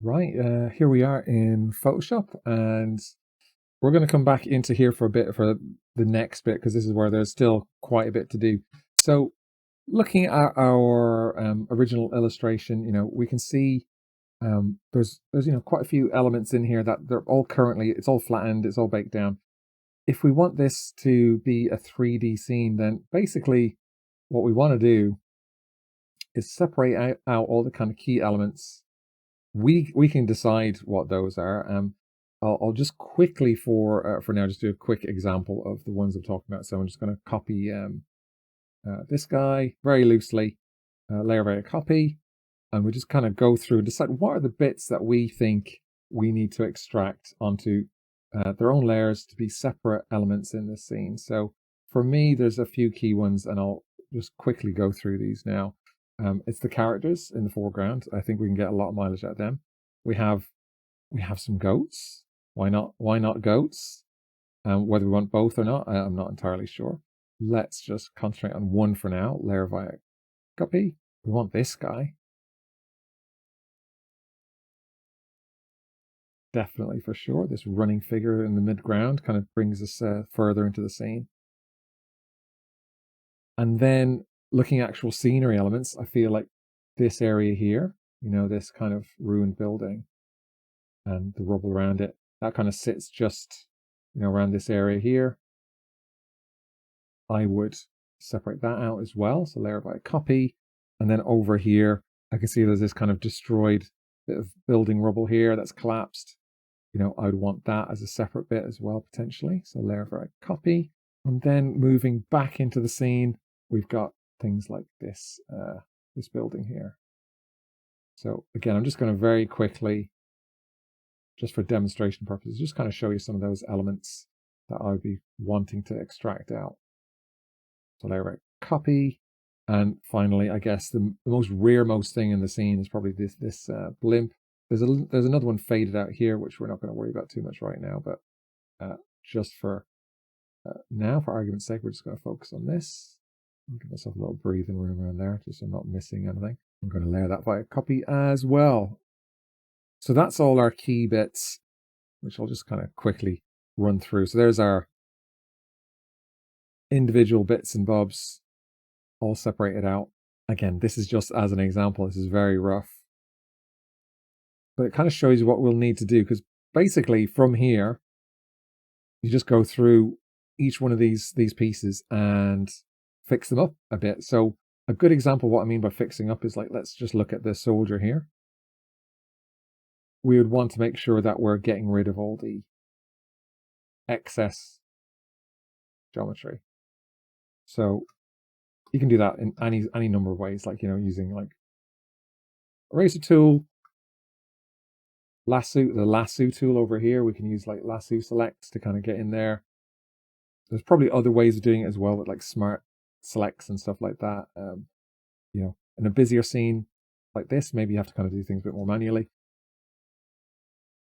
Right, here we are in Photoshop, and we're going to come back into here for a bit for the next bit because this is where there's still quite a bit to do. So, looking at our original illustration, we can see there's quite a few elements in here that they're all currently it's all flattened, it's all baked down. If we want this to be a 3D scene, then basically what we want to do is separate out all the kind of key elements. We can decide what those are. I'll just quickly for now just do a quick example of the ones I'm talking about. So I'm just going to copy this guy very loosely, layer by copy, and we just kind of go through and decide what are the bits that we think we need to extract onto their own layers to be separate elements in this scene. So for me, there's a few key ones, and I'll just quickly go through these now. It's the characters in the foreground. I think we can get a lot of mileage out of them. We have some goats. Why not? Why not goats? Whether we want both or not, I'm not entirely sure. Let's just concentrate on one for now. Layer via copy. We want this guy. Definitely for sure. This running figure in the midground kind of brings us further into the scene. And then looking at actual scenery elements, I feel like this area here, this kind of ruined building and the rubble around it, that kind of sits just, around this area here. I would separate that out as well. So layer by copy. And then over here, I can see there's this kind of destroyed bit of building rubble here that's collapsed. I would want that as a separate bit as well, potentially. So layer by copy. And then moving back into the scene, we've got things like this, this building here. So again, I'm just going to very quickly, just for demonstration purposes, just kind of show you some of those elements that I would be wanting to extract out. So layer copy. And finally, I guess the most rearmost thing in the scene is probably this blimp. There's another one faded out here, which we're not going to worry about too much right now, but just for now, for argument's sake, we're just going to focus on this. I'll give myself a little breathing room around there, just so I'm not missing anything. I'm going to layer that via copy as well. So that's all our key bits, which I'll just kind of quickly run through. So there's our individual bits and bobs all separated out. Again, this is just as an example. This is very rough. But it kind of shows you what we'll need to do, because basically from here, you just go through each one of these pieces and fix them up a bit. So a good example of what I mean by fixing up is like, let's just look at the soldier here. We would want to make sure that we're getting rid of all the excess geometry. So you can do that in any number of ways, like, using like eraser tool, the lasso tool over here. We can use like lasso selects to kind of get in there. There's probably other ways of doing it as well, with like smart selects and stuff like that. In a busier scene like this, maybe you have to kind of do things a bit more manually.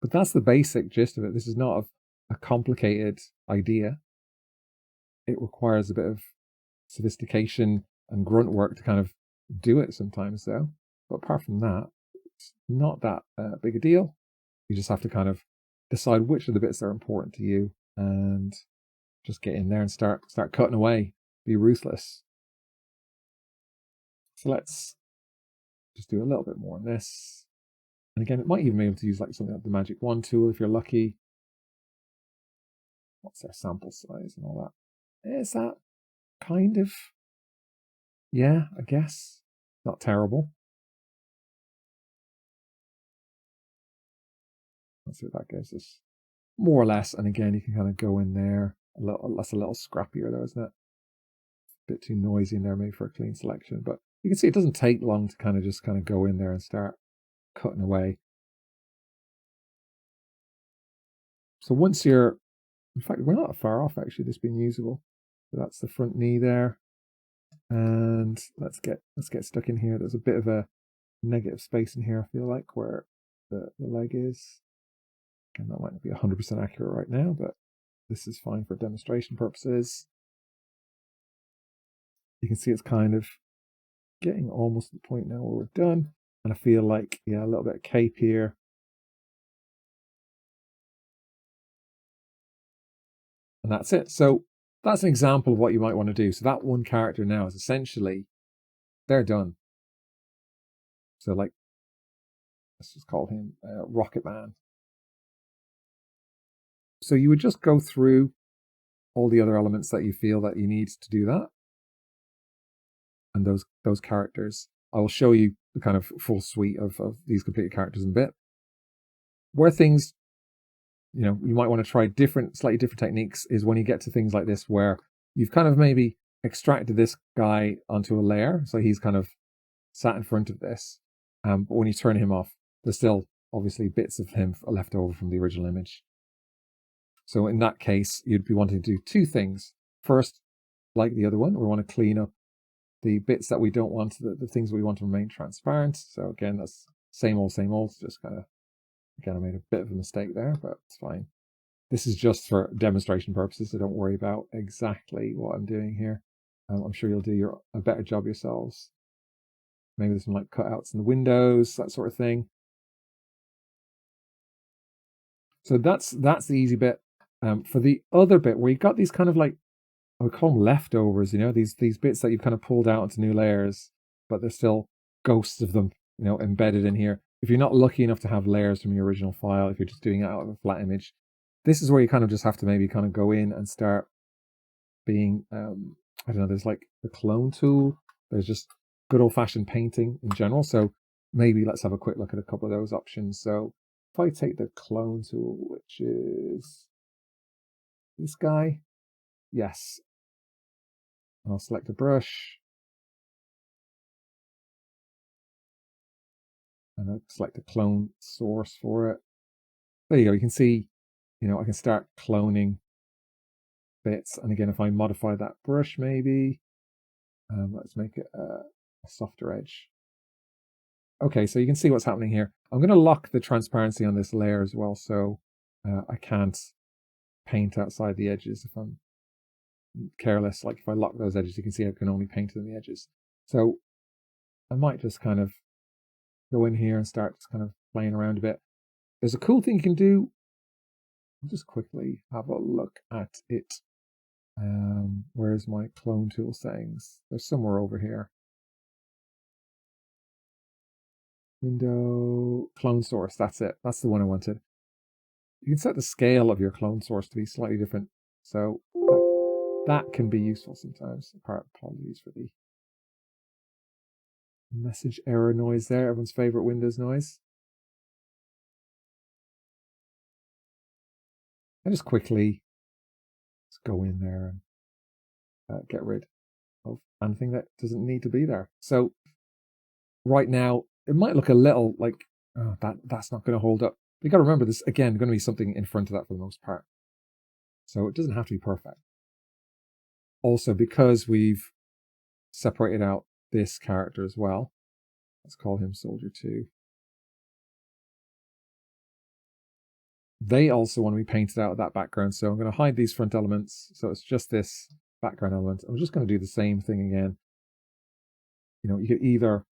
But that's the basic gist of it. This is not a complicated idea. It requires a bit of sophistication and grunt work to kind of do it sometimes, though. But apart from that, it's not that big a deal. You just have to kind of decide which of the bits are important to you and just get in there and start cutting away. Be ruthless. So let's just do a little bit more on this. And again, it might even be able to use like something like the magic wand tool if you're lucky. What's their sample size and all that? Is that kind of, yeah, I guess not terrible. Let's see what that gives us, more or less. And again, you can kind of go in there that's a little scrappier though, isn't it? A bit too noisy in there maybe for a clean selection, but you can see it doesn't take long to kind of go in there and start cutting away. So once you're, in fact, we're not far off actually this being usable. So that's the front knee there. And let's get stuck in here. There's a bit of a negative space in here, I feel like, where the leg is. And that might not be 100% accurate right now, but this is fine for demonstration purposes. You can see it's kind of getting almost to the point now where we're done. And I feel like, yeah, a little bit of cape here. And that's it. So that's an example of what you might want to do. So that one character now is essentially, they're done. So like, let's just call him Rocket Man. So you would just go through all the other elements that you feel that you need to do that. And those characters. I will show you the kind of full suite of these completed characters in a bit. Where things, you might want to try slightly different techniques is when you get to things like this where you've kind of maybe extracted this guy onto a layer. So he's kind of sat in front of this. But when you turn him off, there's still obviously bits of him left over from the original image. So in that case, you'd be wanting to do two things. First, like the other one, we want to clean up the bits that we don't want, the things we want to remain transparent. So again, that's same old, just kind of, again, I made a bit of a mistake there, but it's fine. This is just for demonstration purposes, so don't worry about exactly what I'm doing here. I'm sure you'll do a better job yourselves. Maybe there's some like cutouts in the windows, that sort of thing. So that's the easy bit. For the other bit where you've got these kind of like, I would call them leftovers, these bits that you've kind of pulled out into new layers, but there's still ghosts of them, embedded in here. If you're not lucky enough to have layers from your original file, if you're just doing it out of a flat image, this is where you kind of just have to maybe kind of go in and start being, I don't know, there's like the clone tool. There's just good old fashioned painting in general. So maybe let's have a quick look at a couple of those options. So if I take the clone tool, which is this guy, yes. And I'll select a brush. And I'll select a clone source for it. There you go. You can see, I can start cloning bits. And again, if I modify that brush, maybe, let's make it a softer edge. Okay, so you can see what's happening here. I'm going to lock the transparency on this layer as well, so I can't paint outside the edges if I'm careless. Like if I lock those edges, you can see I can only paint in the edges. So I might just kind of go in here and start just kind of playing around a bit. There's a cool thing you can do. I'll just quickly have a look at it. Where's my clone tool settings? There's somewhere over here. Window, clone source, that's it. That's the one I wanted. You can set the scale of your clone source to be slightly different. So that can be useful sometimes. Apologies for the message error noise there, everyone's favorite Windows noise. I just quickly go in there and get rid of anything that doesn't need to be there. So right now, it might look a little like, oh, that's not going to hold up. But you got to remember this, again, going to be something in front of that for the most part. So it doesn't have to be perfect. Also, because we've separated out this character as well, let's call him Soldier 2. They also want to be painted out of that background. So I'm going to hide these front elements. So it's just this background element. I'm just going to do the same thing again. You could either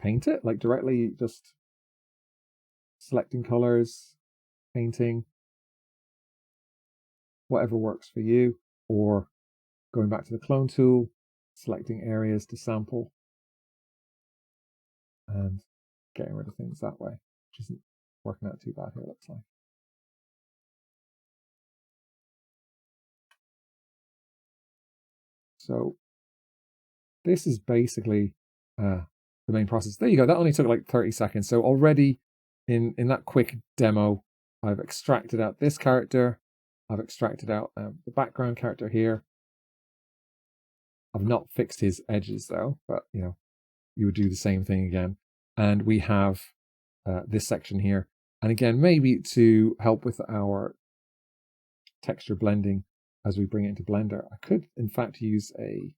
paint it like directly, just selecting colors, painting, whatever works for you, or going back to the clone tool, selecting areas to sample and getting rid of things that way, which isn't working out too bad here, looks like. So this is basically the main process. There you go. That only took like 30 seconds. So already in that quick demo, I've extracted out this character. I've extracted out the background character here. I've not fixed his edges though, but you would do the same thing again. And we have this section here. And again, maybe to help with our texture blending as we bring it into Blender, I could in fact use a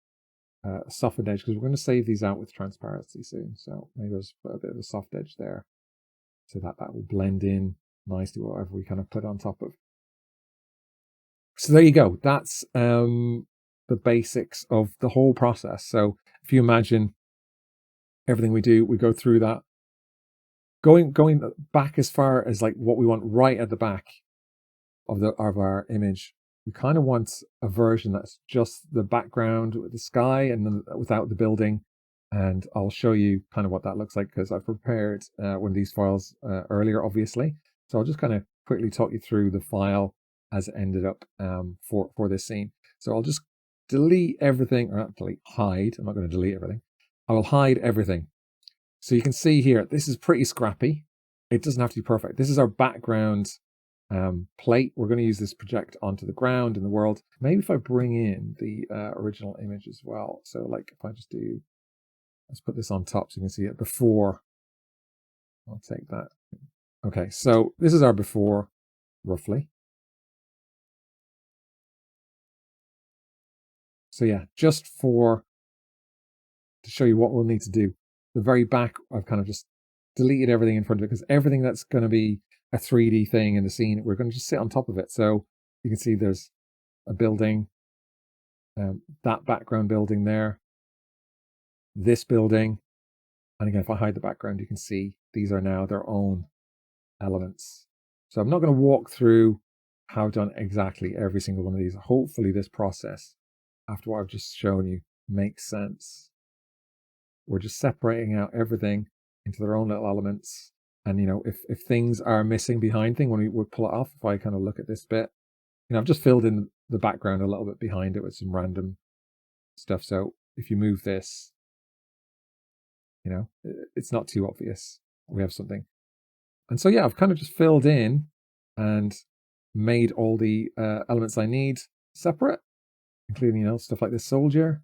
softened edge, because we're going to save these out with transparency soon. So maybe I'll just put a bit of a soft edge there so that will blend in nicely whatever we kind of put on top of. So there you go. That's the basics of the whole process. So if you imagine everything we do, we go through that, going back as far as like what we want right at the back of our image. we kind of want a version that's just the background with the sky and then without the building. And I'll show you kind of what that looks like because I've prepared one of these files earlier, obviously. So I'll just kind of quickly talk you through the file as it ended up for this scene. So I'll just delete everything, or not delete, hide. I'm not going to delete everything. I will hide everything. So you can see here, this is pretty scrappy. It doesn't have to be perfect. This is our background plate. We're going to use this project onto the ground in the world. Maybe if I bring in the original image as well. So like if I just do, let's put this on top so you can see it before. I'll take that. Okay, so this is our before, roughly. So yeah, just to show you what we'll need to do. The very back, I've kind of just deleted everything in front of it because everything that's going to be a 3D thing in the scene, we're going to just sit on top of it. So you can see there's a building, that background building there, this building. And again, if I hide the background, you can see these are now their own elements. So I'm not going to walk through how I've done exactly every single one of these. Hopefully this process, after what I've just shown you, makes sense. We're just separating out everything into their own little elements. And, you know, if things are missing behind thing, when we would pull it off, if I kind of look at this bit, you know, I've just filled in the background a little bit behind it with some random stuff. So if you move this, you know, it's not too obvious. We have something. And so, yeah, I've kind of just filled in and made all the elements I need separate, including, you know, stuff like this soldier.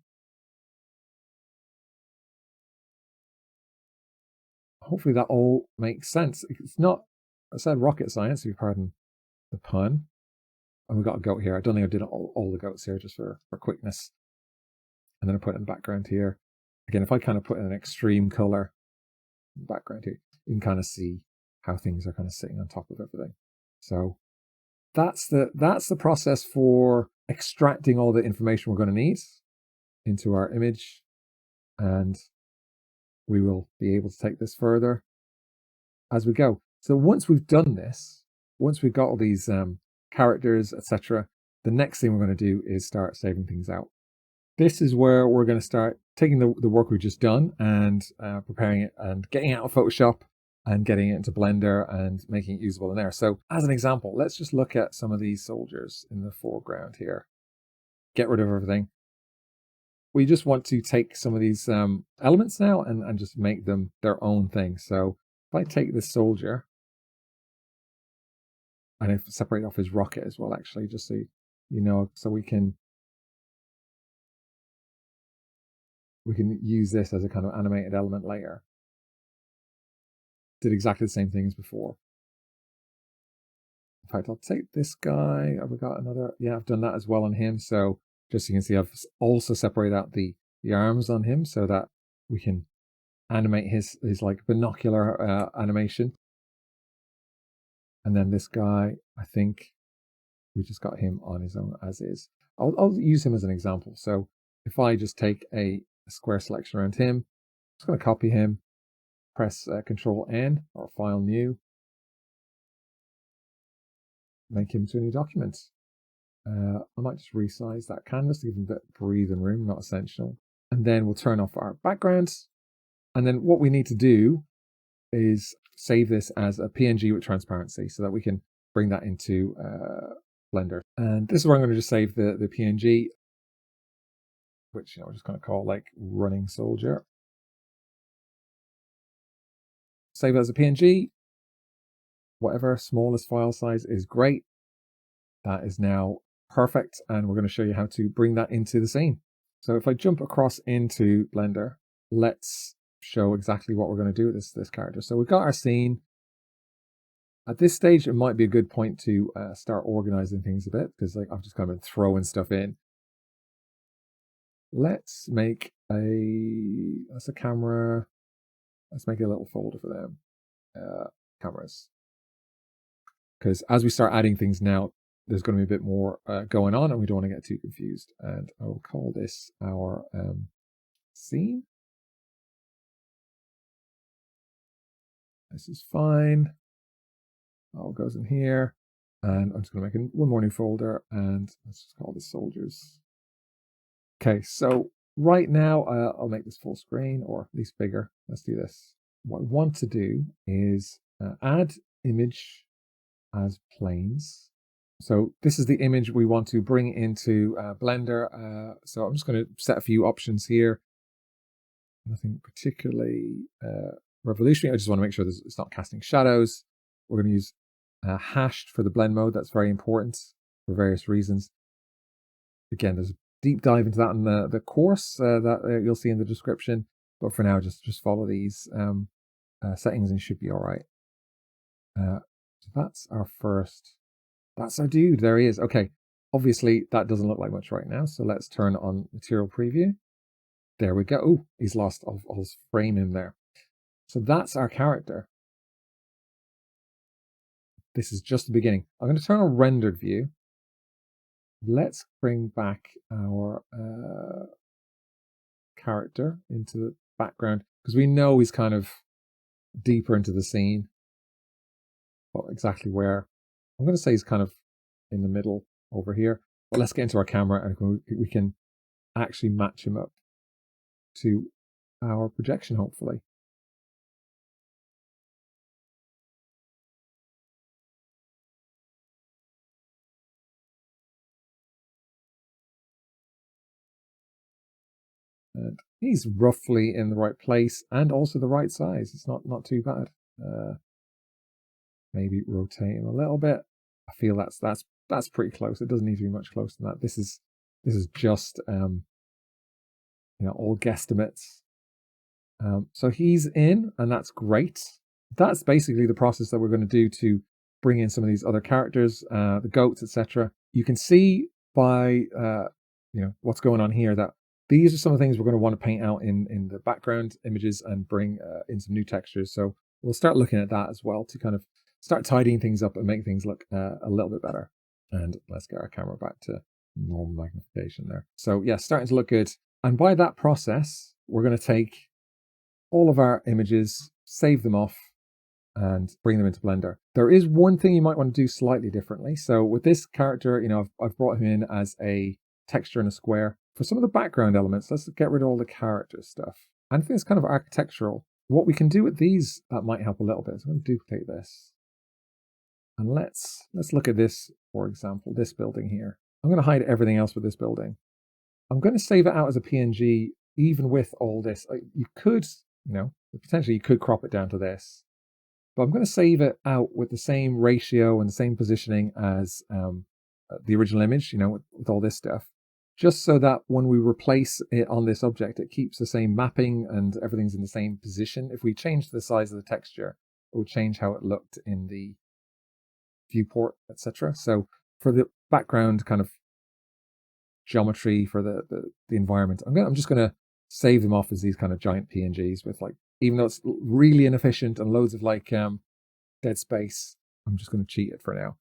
Hopefully that all makes sense. It's not, I said rocket science, if you pardon the pun. And we've got a goat here. I don't think I did all the goats here just for quickness. And then I put it in the background here. Again, if I kind of put in an extreme color in the background here, you can kind of see how things are kind of sitting on top of everything. So that's the process for extracting all the information we're going to need into our image. And we will be able to take this further as we go. So once we've done this, once we've got all these characters, etc., the next thing we're going to do is start saving things out. This is where we're going to start taking the work we've just done and preparing it and getting it out of Photoshop and getting it into Blender and making it usable in there. So as an example, let's just look at some of these soldiers in the foreground here. Get rid of everything. We just want to take some of these elements now and just make them their own thing. So if I take this soldier and if separate off his rocket as well, actually, just so you know, so we can use this as a kind of animated element later. Did exactly the same thing as before. In fact, I'll take this guy. Have we got another? Yeah, I've done that as well on him. So just so you can see, I've also separated out the arms on him so that we can animate his like binocular animation. And then this guy, I think we just got him on his own as is. I'll use him as an example. So if I just take a square selection around him, I'm just going to copy him, press Control N or File New, make him to a new document. I might just resize that canvas to give him a bit of breathing room, not essential. And then we'll turn off our backgrounds. And then what we need to do is save this as a PNG with transparency so that we can bring that into Blender. And this is where I'm going to just save the PNG, which, you know, we're just going to call like running soldier. Save it as a PNG. Whatever, smallest file size is great. That is now perfect. And we're going to show you how to bring that into the scene. So if I jump across into Blender, let's show exactly what we're going to do with this character. So we've got our scene. At this stage, it might be a good point to start organizing things a bit because like I've just kind of been throwing stuff in. Let's make that's a camera. Let's make a little folder for them. Cameras. Because as we start adding things now, there's going to be a bit more going on and we don't want to get too confused. And I'll call this our scene. This is fine. All goes in here. And I'm just going to make one more new folder, and let's just call this soldiers. Okay, so right now I'll make this full screen, or at least bigger. Let's do this. What I want to do is add image as planes. So this is the image we want to bring into Blender. So I'm just going to set a few options here. Nothing particularly revolutionary. I just want to make sure it's not casting shadows. We're going to use hashed for the blend mode. That's very important for various reasons. Again, there's a deep dive into that in the course that you'll see in the description. But for now, just follow these settings and you should be all right. So that's our first. That's our dude. There he is. Okay. Obviously, that doesn't look like much right now. So let's turn on material preview. There we go. Oh, he's lost all his frame in there. So that's our character. This is just the beginning. I'm going to turn on rendered view. Let's bring back our character into the background because we know he's kind of deeper into the scene. Well, exactly where. I'm going to say he's kind of in the middle over here. But let's get into our camera and we can actually match him up to our projection, hopefully. And he's roughly in the right place and also the right size. It's not too bad. Maybe rotate him a little bit. I feel that's pretty close. It doesn't need to be much closer than that. This is just all guesstimates. So he's in, and that's great. That's basically the process that we're going to do to bring in some of these other characters, the goats, etc. You can see by what's going on here that these are some of the things we're going to want to paint out in the background images and bring in some new textures. So we'll start looking at that as well to kind of start tidying things up and make things look a little bit better. And let's get our camera back to normal magnification there. So yeah, starting to look good. And by that process, we're going to take all of our images, save them off, and bring them into Blender. There is one thing you might want to do slightly differently. So with this character, I've brought him in as a texture in a square. For some of the background elements, let's get rid of all the character stuff. Anything that's kind of architectural. What we can do with these that might help a little bit. So I'm going to duplicate this. And let's look at this, for example, this building here. I'm going to hide everything else with this building. I'm going to save it out as a PNG, even with all this. You could, potentially you could crop it down to this. But I'm going to save it out with the same ratio and the same positioning as the original image, with all this stuff. Just so that when we replace it on this object, it keeps the same mapping and everything's in the same position. If we change the size of the texture, it would change how it looked in the viewport, etc. So for the background kind of geometry for the environment, I'm just going to save them off as these kind of giant PNGs with even though it's really inefficient and loads of dead space, I'm just going to cheat it for now,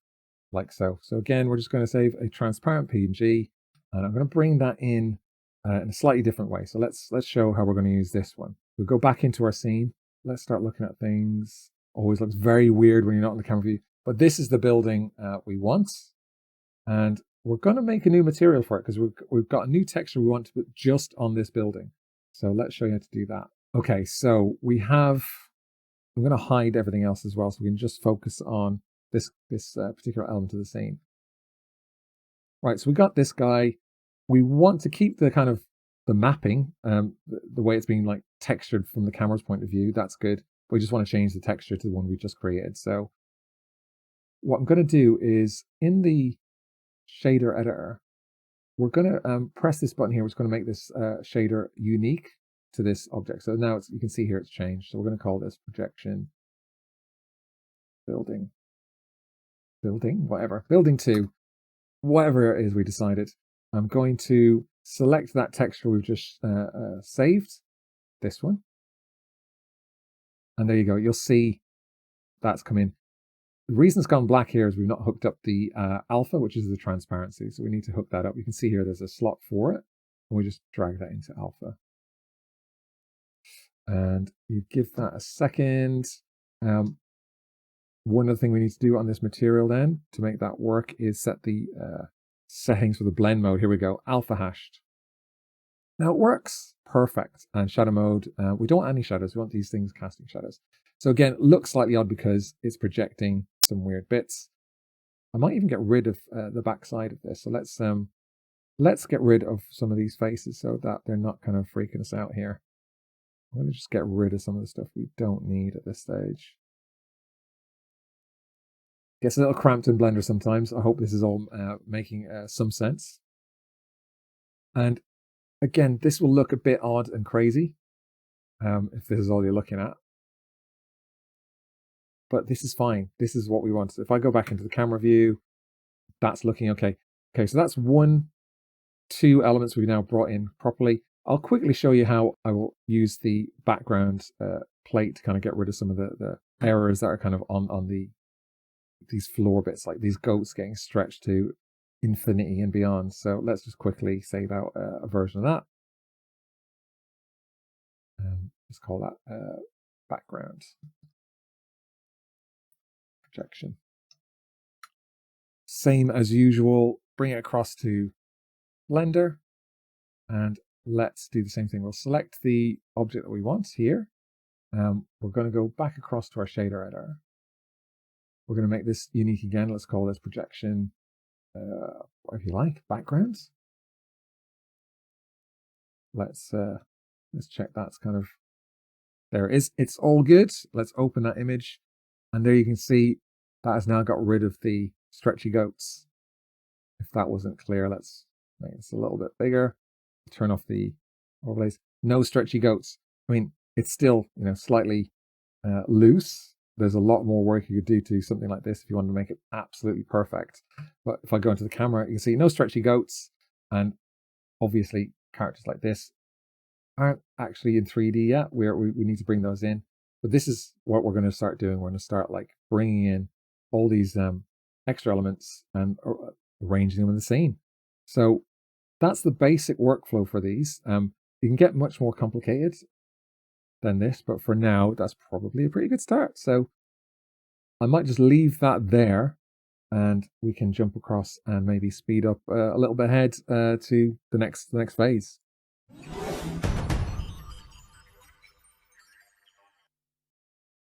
like so. So again, we're just going to save a transparent PNG, and I'm going to bring that in a slightly different way. So let's show how we're going to use this one. We'll go back into our scene. Let's start looking at things. Always looks very weird when you're not in the camera view, but this is the building we want, and we're going to make a new material for it because we've got a new texture we want to put just on this building. So let's show you how to do that. Okay, so I'm going to hide everything else as well, so we can just focus on this particular element of the scene. Right, so we got this guy. We want to keep the kind of the mapping, the way it's being textured from the camera's point of view. That's good. We just want to change the texture to the one we just created. So what I'm going to do is in the shader editor, we're going to press this button here, which is going to make this shader unique to this object. So now you can see here it's changed. So we're going to call this projection building, whatever, building 2, whatever it is we decided. I'm going to select that texture we've just saved, this one. And there you go. You'll see that's come in. The reason it's gone black here is we've not hooked up the alpha, which is the transparency. So we need to hook that up. You can see here there's a slot for it. And we just drag that into alpha. And you give that a second. one other thing we need to do on this material then to make that work is set the settings for the blend mode. Here we go, alpha hashed. Now it works perfect. And shadow mode, we don't want any shadows. We want these things casting shadows. So again, it looks slightly odd because it's projecting some weird bits. I might even get rid of the back side of this. So let's get rid of some of these faces so that they're not kind of freaking us out here. I'm going to just get rid of some of the stuff we don't need at this stage. Gets a little cramped in Blender sometimes. I hope this is all making some sense. And again, this will look a bit odd and crazy if this is all you're looking at. But this is fine. This is what we want. So if I go back into the camera view, that's looking okay. Okay, so that's two elements we've now brought in properly. I'll quickly show you how I will use the background plate to kind of get rid of some of the errors that are kind of on these floor bits, like these goats getting stretched to infinity and beyond. So let's just quickly save out a version of that. Let's call that background projection. Same as usual, bring it across to Blender, and let's do the same thing. We'll select the object that we want here. We're going to go back across to our shader editor. We're going to make this unique again. Let's call this projection, if you like, backgrounds. Let's check that's kind of, there it is. It's all good. Let's open that image. And there you can see that has now got rid of the stretchy goats. If that wasn't clear, let's make this a little bit bigger. Turn off the overlays. No stretchy goats. I mean, it's still, slightly loose. There's a lot more work you could do to something like this if you wanted to make it absolutely perfect. But if I go into the camera, you can see no stretchy goats. And obviously characters like this aren't actually in 3D yet. We need to bring those in. But this is what we're going to start doing. We're going to start like bringing in all these extra elements and arranging them in the scene. So that's the basic workflow for these. You can get much more complicated than this, but for now, that's probably a pretty good start. So I might just leave that there and we can jump across and maybe speed up a little bit ahead to the next phase.